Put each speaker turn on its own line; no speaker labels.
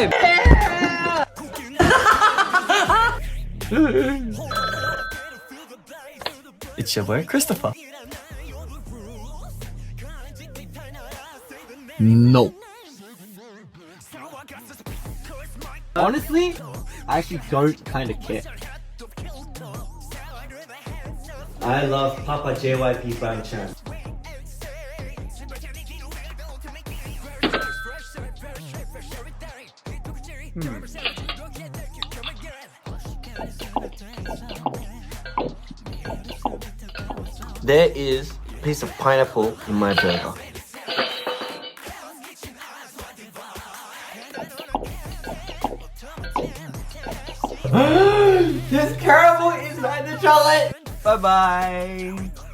subscribe! It's your boy, Christopher. No. Honestly, I actually don't kind of care.
I love Papa JYP Fan Chan. There is a piece of pineapple in my burger.
This caramel is not the chocolate! Bye bye!